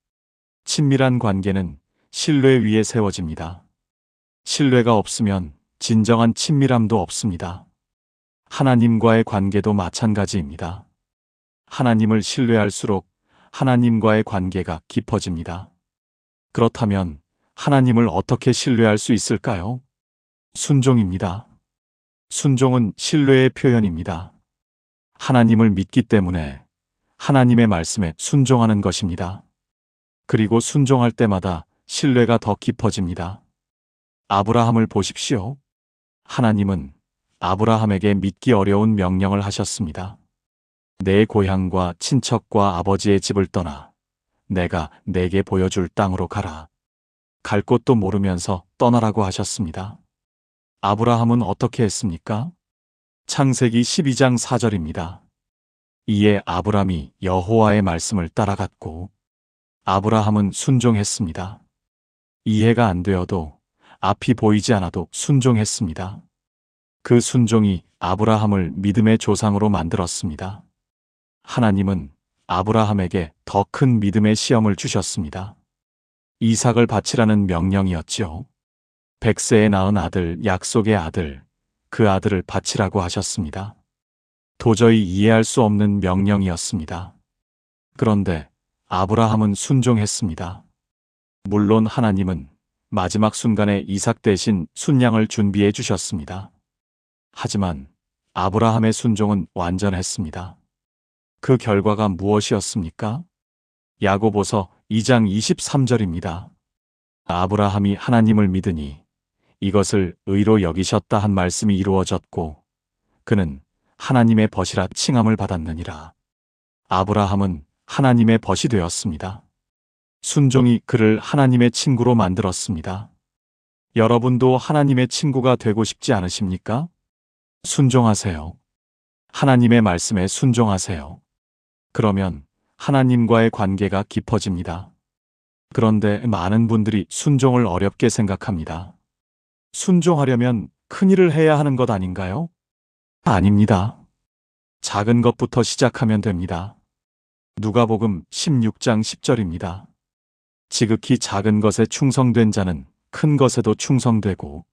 Speaker 1: 친밀한 관계는 신뢰 위에 세워집니다. 신뢰가 없으면 진정한 친밀함도 없습니다. 하나님과의 관계도 마찬가지입니다. 하나님을 신뢰할수록 하나님과의 관계가 깊어집니다. 그렇다면 하나님을 어떻게 신뢰할 수 있을까요? 순종입니다. 순종은 신뢰의 표현입니다. 하나님을 믿기 때문에 하나님의 말씀에 순종하는 것입니다. 그리고 순종할 때마다 신뢰가 더 깊어집니다. 아브라함을 보십시오. 하나님은 아브라함에게 믿기 어려운 명령을 하셨습니다. 내 고향과 친척과 아버지의 집을 떠나 내가 내게 보여줄 땅으로 가라. 갈 곳도 모르면서 떠나라고 하셨습니다. 아브라함은 어떻게 했습니까? 창세기 12장 4절입니다. 이에 아브람이 여호와의 말씀을 따라갔고 아브라함은 순종했습니다. 이해가 안 되어도 앞이 보이지 않아도 순종했습니다. 그 순종이 아브라함을 믿음의 조상으로 만들었습니다. 하나님은 아브라함에게 더 큰 믿음의 시험을 주셨습니다. 이삭을 바치라는 명령이었지요. 100세에 낳은 아들, 약속의 아들, 그 아들을 바치라고 하셨습니다. 도저히 이해할 수 없는 명령이었습니다. 그런데 아브라함은 순종했습니다. 물론 하나님은 마지막 순간에 이삭 대신 순양을 준비해 주셨습니다. 하지만 아브라함의 순종은 완전했습니다. 그 결과가 무엇이었습니까? 야고보서 2장 23절입니다. 아브라함이 하나님을 믿으니 이것을 의로 여기셨다 한 말씀이 이루어졌고 그는 하나님의 벗이라 칭함을 받았느니라. 아브라함은 하나님의 벗이 되었습니다. 순종이 그를 하나님의 친구로 만들었습니다. 여러분도 하나님의 친구가 되고 싶지 않으십니까? 순종하세요. 하나님의 말씀에 순종하세요. 그러면 하나님과의 관계가 깊어집니다. 그런데 많은 분들이 순종을 어렵게 생각합니다. 순종하려면 큰일을 해야 하는 것 아닌가요? 아닙니다. 작은 것부터 시작하면 됩니다. 누가복음 16장 10절입니다. 지극히 작은 것에 충성된 자는 큰 것에도 충성되고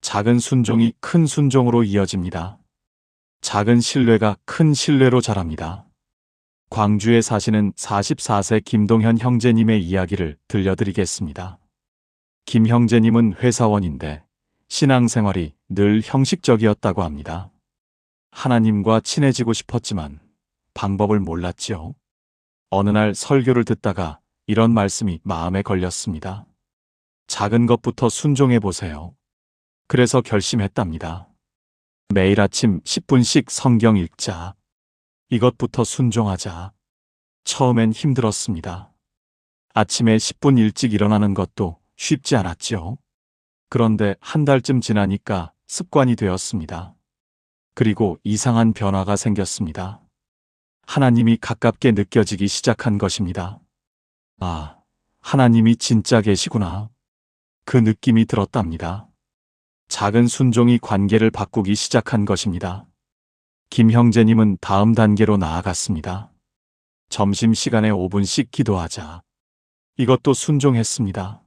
Speaker 1: 작은 순종이 큰 순종으로 이어집니다. 작은 신뢰가 큰 신뢰로 자랍니다. 광주에 사시는 44세 김동현 형제님의 이야기를 들려드리겠습니다. 김 형제님은 회사원인데 신앙생활이 늘 형식적이었다고 합니다. 하나님과 친해지고 싶었지만 방법을 몰랐지요. 어느 날 설교를 듣다가 이런 말씀이 마음에 걸렸습니다. 작은 것부터 순종해 보세요. 그래서 결심했답니다. 매일 아침 10분씩 성경 읽자. 이것부터 순종하자. 처음엔 힘들었습니다. 아침에 10분 일찍 일어나는 것도 쉽지 않았죠. 그런데 한 달쯤 지나니까 습관이 되었습니다. 그리고 이상한 변화가 생겼습니다. 하나님이 가깝게 느껴지기 시작한 것입니다. 아, 하나님이 진짜 계시구나. 그 느낌이 들었답니다. 작은 순종이 관계를 바꾸기 시작한 것입니다. 김 형제님은 다음 단계로 나아갔습니다. 점심시간에 5분씩 기도하자. 이것도 순종했습니다.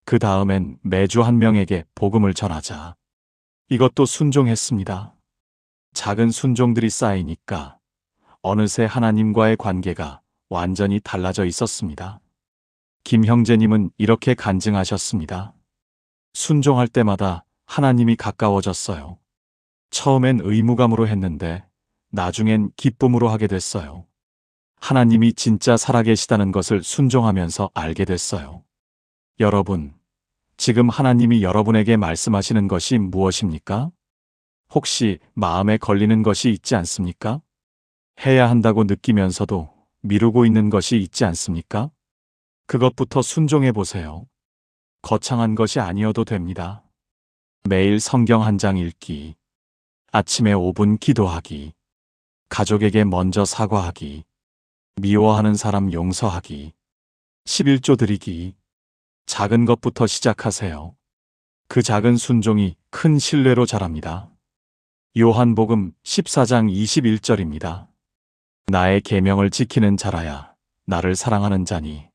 Speaker 1: 그 다음엔 매주 한 명에게 복음을 전하자. 이것도 순종했습니다. 작은 순종들이 쌓이니까 어느새 하나님과의 관계가 완전히 달라져 있었습니다. 김 형제님은 이렇게 간증하셨습니다. 순종할 때마다 하나님이 가까워졌어요. 처음엔 의무감으로 했는데 나중엔 기쁨으로 하게 됐어요. 하나님이 진짜 살아계시다는 것을 순종하면서 알게 됐어요. 여러분, 지금 하나님이 여러분에게 말씀하시는 것이 무엇입니까? 혹시 마음에 걸리는 것이 있지 않습니까? 해야 한다고 느끼면서도 미루고 있는 것이 있지 않습니까? 그것부터 순종해 보세요. 거창한 것이 아니어도 됩니다. 매일 성경 한 장 읽기, 아침에 5분 기도하기, 가족에게 먼저 사과하기, 미워하는 사람 용서하기, 11조 드리기. 작은 것부터 시작하세요. 그 작은 순종이 큰 신뢰로 자랍니다. 요한복음 14장 21절입니다. 나의 계명을 지키는 자라야 나를 사랑하는 자니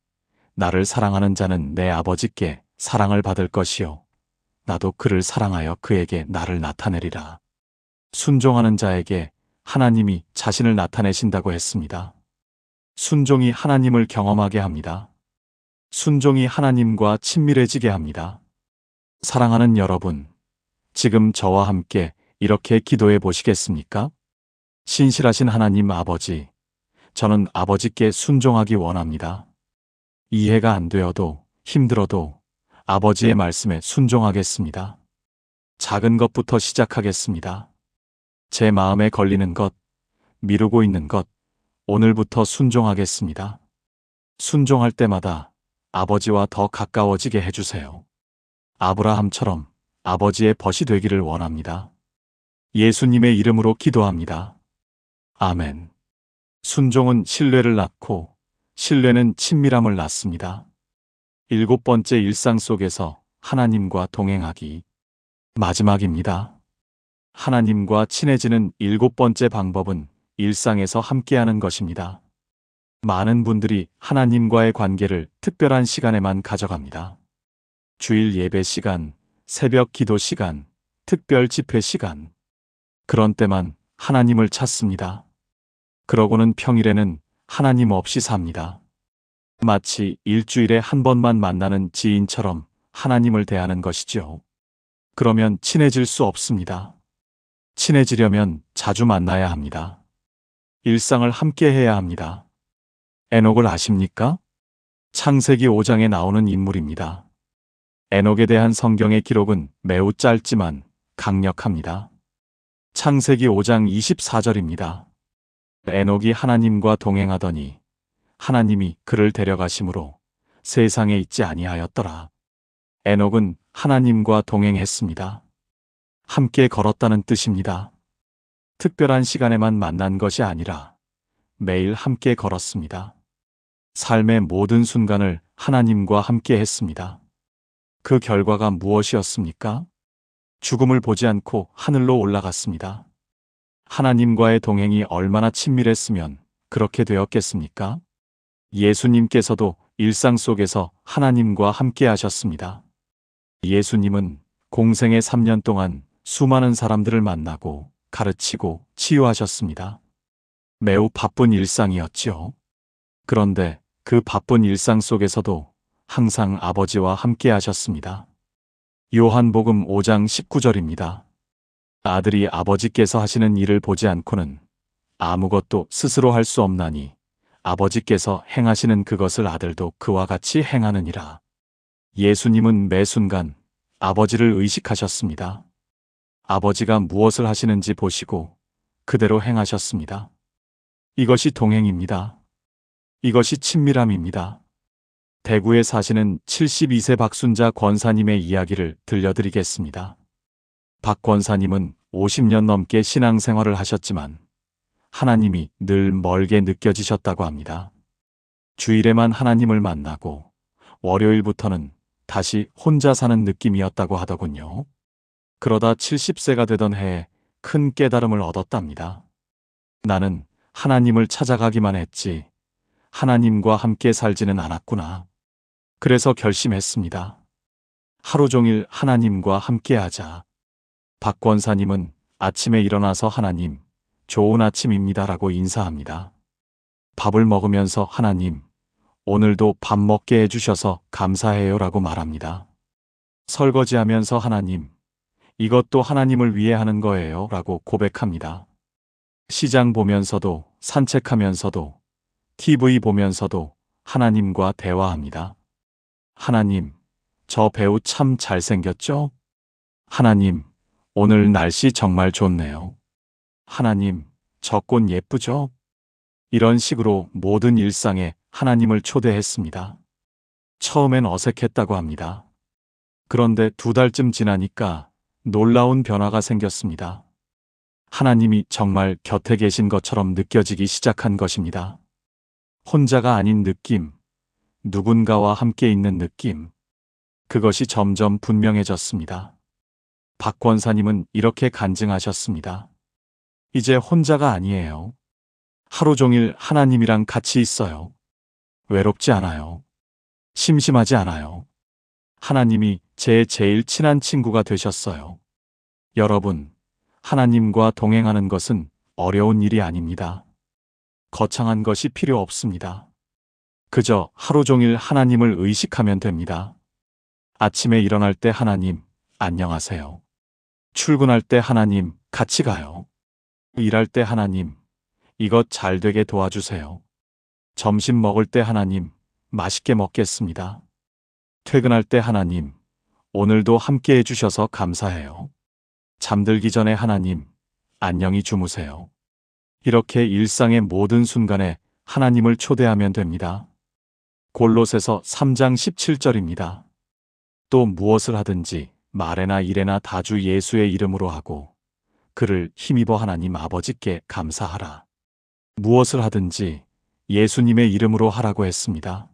Speaker 1: 나를 사랑하는 자는 내 아버지께 사랑을 받을 것이요 나도 그를 사랑하여 그에게 나를 나타내리라. 순종하는 자에게 하나님이 자신을 나타내신다고 했습니다. 순종이 하나님을 경험하게 합니다. 순종이 하나님과 친밀해지게 합니다. 사랑하는 여러분, 지금 저와 함께 이렇게 기도해 보시겠습니까? 신실하신 하나님 아버지, 저는 아버지께 순종하기 원합니다. 이해가 안 되어도 힘들어도 아버지의 말씀에 순종하겠습니다. 작은 것부터 시작하겠습니다. 제 마음에 걸리는 것, 미루고 있는 것, 오늘부터 순종하겠습니다. 순종할 때마다 아버지와 더 가까워지게 해주세요. 아브라함처럼 아버지의 벗이 되기를 원합니다. 예수님의 이름으로 기도합니다. 아멘. 순종은 신뢰를 낳고 신뢰는 친밀함을 낳습니다. 7번째, 일상 속에서 하나님과 동행하기. 마지막입니다. 하나님과 친해지는 7번째 방법은 일상에서 함께하는 것입니다. 많은 분들이 하나님과의 관계를 특별한 시간에만 가져갑니다. 주일 예배 시간, 새벽 기도 시간, 특별 집회 시간. 그런 때만 하나님을 찾습니다. 그러고는 평일에는 하나님 없이 삽니다. 마치 일주일에 한 번만 만나는 지인처럼 하나님을 대하는 것이죠. 그러면 친해질 수 없습니다. 친해지려면 자주 만나야 합니다. 일상을 함께 해야 합니다. 에녹을 아십니까? 창세기 5장에 나오는 인물입니다. 에녹에 대한 성경의 기록은 매우 짧지만 강력합니다. 창세기 5장 24절입니다. 에녹이 하나님과 동행하더니 하나님이 그를 데려가심으로 세상에 있지 아니하였더라. 에녹은 하나님과 동행했습니다. 함께 걸었다는 뜻입니다. 특별한 시간에만 만난 것이 아니라 매일 함께 걸었습니다. 삶의 모든 순간을 하나님과 함께 했습니다. 그 결과가 무엇이었습니까? 죽음을 보지 않고 하늘로 올라갔습니다. 하나님과의 동행이 얼마나 친밀했으면 그렇게 되었겠습니까? 예수님께서도 일상 속에서 하나님과 함께 하셨습니다. 예수님은 공생의 3년 동안 수많은 사람들을 만나고 가르치고 치유하셨습니다. 매우 바쁜 일상이었지요. 그런데 그 바쁜 일상 속에서도 항상 아버지와 함께 하셨습니다. 요한복음 5장 19절입니다. 아들이 아버지께서 하시는 일을 보지 않고는 아무것도 스스로 할 수 없나니 아버지께서 행하시는 그것을 아들도 그와 같이 행하느니라. 예수님은 매 순간 아버지를 의식하셨습니다. 아버지가 무엇을 하시는지 보시고 그대로 행하셨습니다. 이것이 동행입니다. 이것이 친밀함입니다. 대구에 사시는 72세 박순자 권사님의 이야기를 들려드리겠습니다. 박 권사님은 50년 넘게 신앙생활을 하셨지만 하나님이 늘 멀게 느껴지셨다고 합니다. 주일에만 하나님을 만나고 월요일부터는 다시 혼자 사는 느낌이었다고 하더군요. 그러다 70세가 되던 해에 큰 깨달음을 얻었답니다. 나는 하나님을 찾아가기만 했지 하나님과 함께 살지는 않았구나. 그래서 결심했습니다. 하루 종일 하나님과 함께 하자. 박 권사님은 아침에 일어나서 하나님, 좋은 아침입니다라고 인사합니다. 밥을 먹으면서 하나님, 오늘도 밥 먹게 해주셔서 감사해요라고 말합니다. 설거지하면서 하나님, 이것도 하나님을 위해 하는 거예요 라고 고백합니다. 시장 보면서도 산책하면서도 TV 보면서도 하나님과 대화합니다. 하나님, 저 배우 참 잘생겼죠? 하나님, 오늘 날씨 정말 좋네요. 하나님, 저 꽃 예쁘죠? 이런 식으로 모든 일상에 하나님을 초대했습니다. 처음엔 어색했다고 합니다. 그런데 2달쯤 지나니까 놀라운 변화가 생겼습니다. 하나님이 정말 곁에 계신 것처럼 느껴지기 시작한 것입니다. 혼자가 아닌 느낌, 누군가와 함께 있는 느낌, 그것이 점점 분명해졌습니다. 박 권사님은 이렇게 간증하셨습니다. 이제 혼자가 아니에요. 하루 종일 하나님이랑 같이 있어요. 외롭지 않아요. 심심하지 않아요. 하나님이 제 제일 친한 친구가 되셨어요. 여러분, 하나님과 동행하는 것은 어려운 일이 아닙니다. 거창한 것이 필요 없습니다. 그저 하루 종일 하나님을 의식하면 됩니다. 아침에 일어날 때 하나님, 안녕하세요. 출근할 때 하나님, 같이 가요. 일할 때 하나님, 이것 잘 되게 도와주세요. 점심 먹을 때 하나님, 맛있게 먹겠습니다. 퇴근할 때 하나님, 오늘도 함께 해주셔서 감사해요. 잠들기 전에 하나님, 안녕히 주무세요. 이렇게 일상의 모든 순간에 하나님을 초대하면 됩니다. 골로새서 3장 17절입니다. 또 무엇을 하든지 말에나 일에나 다 주 예수의 이름으로 하고 그를 힘입어 하나님 아버지께 감사하라. 무엇을 하든지 예수님의 이름으로 하라고 했습니다.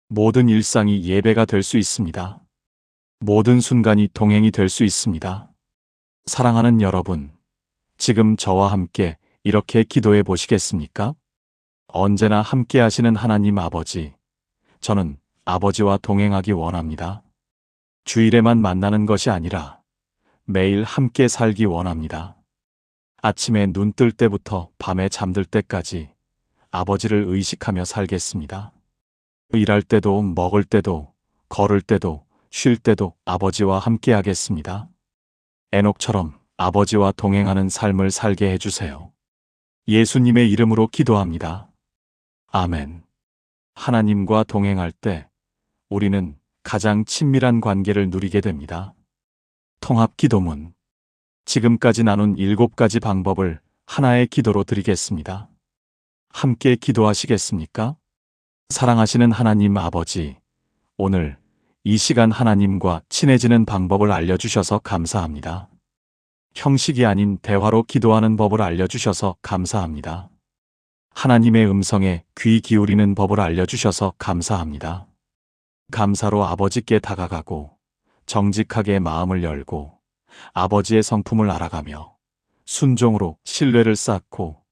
Speaker 1: 모든 일상이 예배가 될 수 있습니다. 모든 순간이 동행이 될 수 있습니다. 사랑하는 여러분, 지금 저와 함께 이렇게 기도해 보시겠습니까? 언제나 함께 하시는 하나님 아버지, 저는 아버지와 동행하기 원합니다. 주일에만 만나는 것이 아니라 매일 함께 살기 원합니다. 아침에 눈 뜰 때부터 밤에 잠들 때까지 아버지를 의식하며 살겠습니다. 일할 때도 먹을 때도 걸을 때도 쉴 때도 아버지와 함께 하겠습니다. 에녹처럼 아버지와 동행하는 삶을 살게 해주세요. 예수님의 이름으로 기도합니다. 아멘. 하나님과 동행할 때 우리는 가장 친밀한 관계를 누리게 됩니다. 통합 기도문. 지금까지 나눈 7가지 방법을 하나의 기도로 드리겠습니다. 함께 기도하시겠습니까? 사랑하시는 하나님 아버지, 오늘 이 시간 하나님과 친해지는 방법을 알려주셔서 감사합니다. 형식이 아닌 대화로 기도하는 법을 알려주셔서 감사합니다. 하나님의 음성에 귀 기울이는 법을 알려주셔서 감사합니다. 감사로 아버지께 다가가고 정직하게 마음을 열고 아버지의 성품을 알아가며 순종으로 신뢰를 쌓고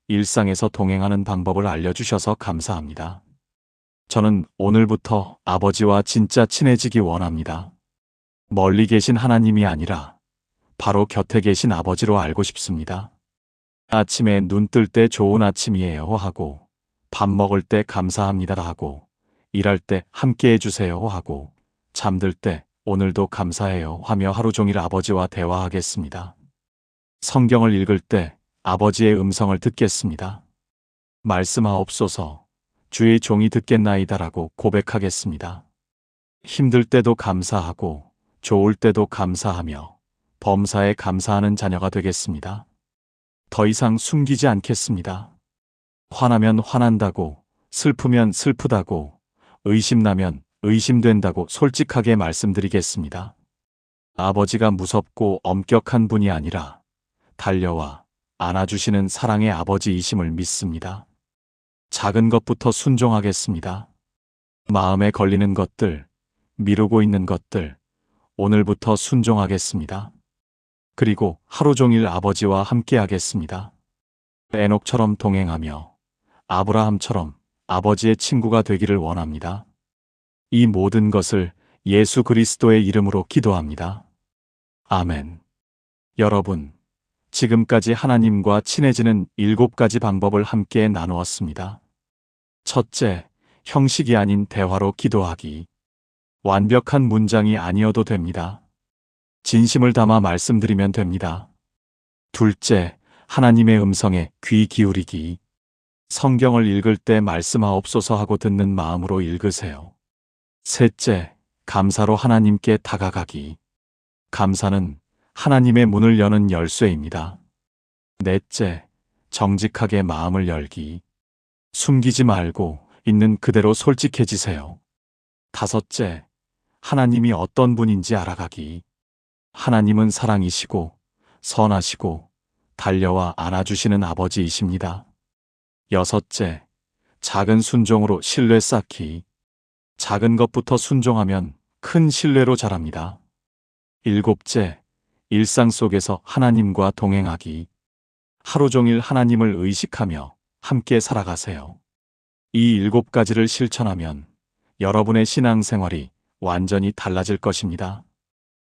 Speaker 1: 일상에서 동행하는 방법을 알려주셔서 감사합니다. 저는 오늘부터 아버지와 진짜 친해지기 원합니다. 멀리 계신 하나님이 아니라 바로 곁에 계신 아버지로 알고 싶습니다. 아침에 눈 뜰 때 좋은 아침이에요 하고, 밥 먹을 때 감사합니다 하고, 일할 때 함께 해주세요 하고, 잠들 때 오늘도 감사해요 하며 하루 종일 아버지와 대화하겠습니다. 성경을 읽을 때 아버지의 음성을 듣겠습니다. 말씀하옵소서, 주의 종이 듣겠나이다라고 고백하겠습니다. 힘들 때도 감사하고 좋을 때도 감사하며 범사에 감사하는 자녀가 되겠습니다. 더 이상 숨기지 않겠습니다. 화나면 화난다고, 슬프면 슬프다고, 의심나면 의심된다고 솔직하게 말씀드리겠습니다. 아버지가 무섭고 엄격한 분이 아니라 달려와 안아주시는 사랑의 아버지이심을 믿습니다. 작은 것부터 순종하겠습니다. 마음에 걸리는 것들, 미루고 있는 것들, 오늘부터 순종하겠습니다. 그리고 하루 종일 아버지와 함께 하겠습니다. 에녹처럼 동행하며 아브라함처럼 아버지의 친구가 되기를 원합니다. 이 모든 것을 예수 그리스도의 이름으로 기도합니다. 아멘. 여러분, 지금까지 하나님과 친해지는 7가지 방법을 함께 나누었습니다. 첫째, 형식이 아닌 대화로 기도하기. 완벽한 문장이 아니어도 됩니다. 진심을 담아 말씀드리면 됩니다. 둘째, 하나님의 음성에 귀 기울이기. 성경을 읽을 때 말씀하옵소서 하고 듣는 마음으로 읽으세요. 셋째, 감사로 하나님께 다가가기. 감사는 하나님의 문을 여는 열쇠입니다. 넷째, 정직하게 마음을 열기. 숨기지 말고 있는 그대로 솔직해지세요. 다섯째, 하나님이 어떤 분인지 알아가기. 하나님은 사랑이시고 선하시고 달려와 안아주시는 아버지이십니다. 여섯째, 작은 순종으로 신뢰 쌓기. 작은 것부터 순종하면 큰 신뢰로 자랍니다. 일곱째, 일상 속에서 하나님과 동행하기. 하루 종일 하나님을 의식하며 함께 살아가세요. 이 7가지를 실천하면 여러분의 신앙생활이 완전히 달라질 것입니다.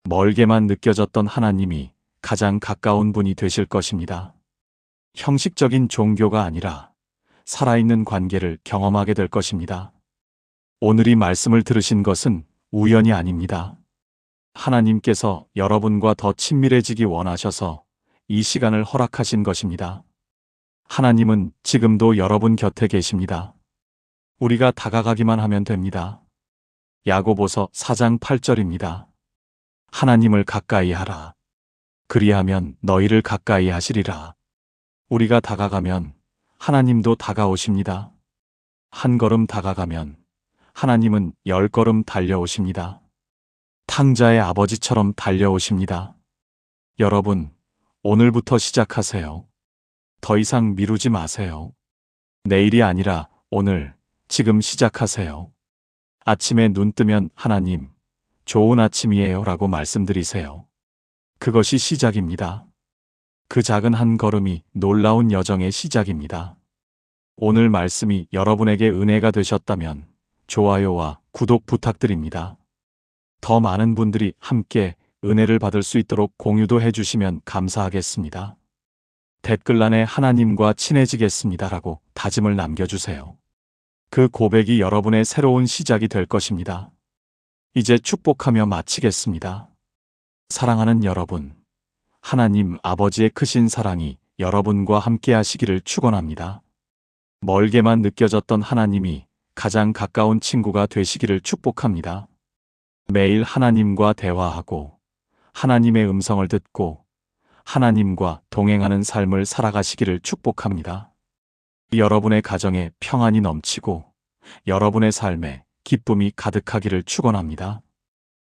Speaker 1: 멀게만 느껴졌던 하나님이 가장 가까운 분이 되실 것입니다. 형식적인 종교가 아니라 살아있는 관계를 경험하게 될 것입니다. 오늘 이 말씀을 들으신 것은 우연이 아닙니다. 하나님께서 여러분과 더 친밀해지기 원하셔서 이 시간을 허락하신 것입니다. 하나님은 지금도 여러분 곁에 계십니다. 우리가 다가가기만 하면 됩니다. 야고보서 4장 8절입니다. 하나님을 가까이 하라. 그리하면 너희를 가까이 하시리라. 우리가 다가가면 하나님도 다가오십니다. 한 걸음 다가가면 하나님은 10걸음 달려오십니다. 탕자의 아버지처럼 달려오십니다. 여러분, 오늘부터 시작하세요. 더 이상 미루지 마세요. 내일이 아니라 오늘, 지금 시작하세요. 아침에 눈 뜨면 하나님, 좋은 아침이에요 라고 말씀드리세요. 그것이 시작입니다. 그 작은 한 걸음이 놀라운 여정의 시작입니다. 오늘 말씀이 여러분에게 은혜가 되셨다면 좋아요와 구독 부탁드립니다. 더 많은 분들이 함께 은혜를 받을 수 있도록 공유도 해주시면 감사하겠습니다. 댓글란에 하나님과 친해지겠습니다라고 다짐을 남겨주세요. 그 고백이 여러분의 새로운 시작이 될 것입니다. 이제 축복하며 마치겠습니다. 사랑하는 여러분, 하나님 아버지의 크신 사랑이 여러분과 함께 하시기를 축원합니다. 멀게만 느껴졌던 하나님이 가장 가까운 친구가 되시기를 축복합니다. 매일 하나님과 대화하고 하나님의 음성을 듣고 하나님과 동행하는 삶을 살아가시기를 축복합니다. 여러분의 가정에 평안이 넘치고 여러분의 삶에 기쁨이 가득하기를 축원합니다.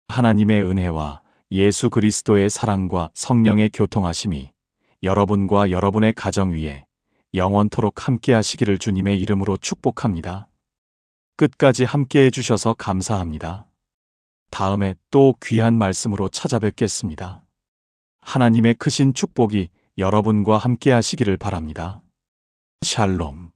Speaker 1: 하나님의 은혜와 예수 그리스도의 사랑과 성령의 교통하심이 여러분과 여러분의 가정 위에 영원토록 함께 하시기를 주님의 이름으로 축복합니다. 끝까지 함께 해주셔서 감사합니다. 다음에 또 귀한 말씀으로 찾아뵙겠습니다. 하나님의 크신 축복이 여러분과 함께 하시기를 바랍니다. 샬롬.